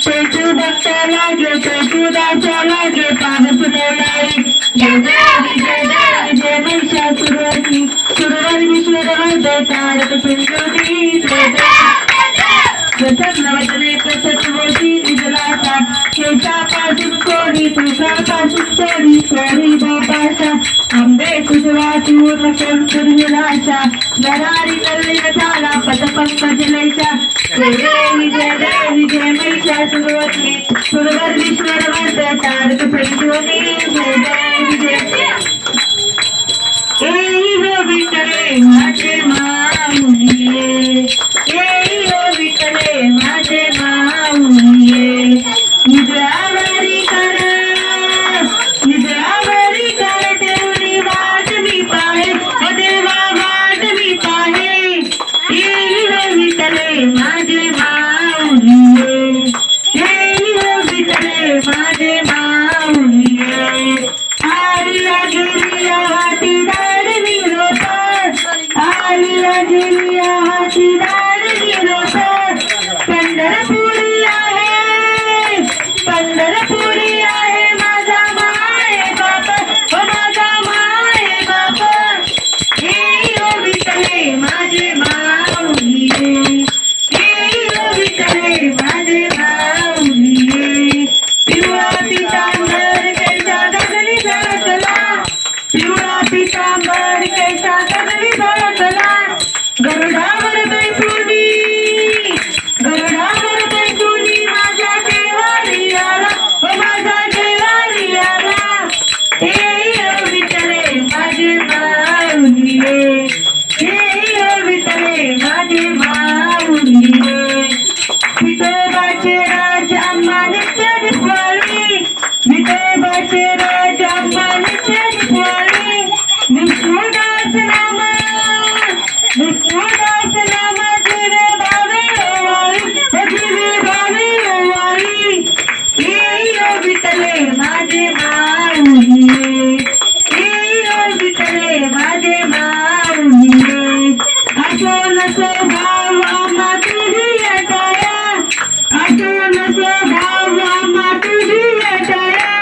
तू भक्ताला गे तू दासाला गे पावस बोलाई जय जय जय महिषासुरवती सुरवर विश्वरवंदे तारक संयोगी प्रसन्नवदने प्रसन्नवती निजलासा केशापासून कोणी तुझापासून कोणी कोणी बापाशा आंबे तुझवा तूर्ण कोण विलासा नरारी कल्लिन झाला पदपंकज लयचा जय जय महिषासुरवती सुरवर विश्वरवंदे तारक संयोगी जय जय एई हो विठ्ठले माझे माऊली एई हो विठ्ठले माझे माऊली निद्रावरी कर ठेवली वाट मी पाहे देवा वाट मी पाहे एई हो विठ्ठले माझे माऊली एई हो विठ्ठले माझे माऊली आईला गिरिया हाती दाडवी रोप आईला गिरिया हाती दाडवी रोप पंढरपुरी आहे माझा माये बाप हो माझा माये बाप हे हो विठ्ठले माझे माऊली हे हो विठ्ठले माझे माऊली पिवळा पितांबर कैसा गगनी झळकला पिवळा पितांबर कैसा गगनी झळकला गरुडावर बैठुनी माझ्या देवारी आला हो माझा देवारी आला हे हो विठ्ठले माझे माऊली हे हो विठ्ठले माझे माऊली विठोबाचे राजा मानित्य दिवाळी विठोबाचे राजा मानित्य दिवाळी विष्णुदास नाम जीवे भावे ओवाळी एई हो विठ्ठले माझे माऊली एई हो विठ्ठले माझे माऊली असो नसो भाव आम्हा तुझी येताया असो नसो भाव आम्हा तुझी येताया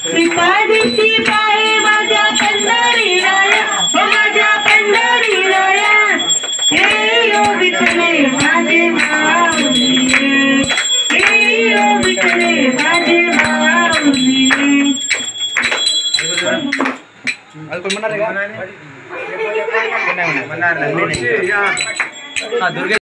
श्रीपादिष्टी पाहे माझ्या पंढरी राया हो माझ्या पंढरी राया हे हो विठ्ठले माझे माऊली हे हो विठ्ठले माझे माऊली दुर्गे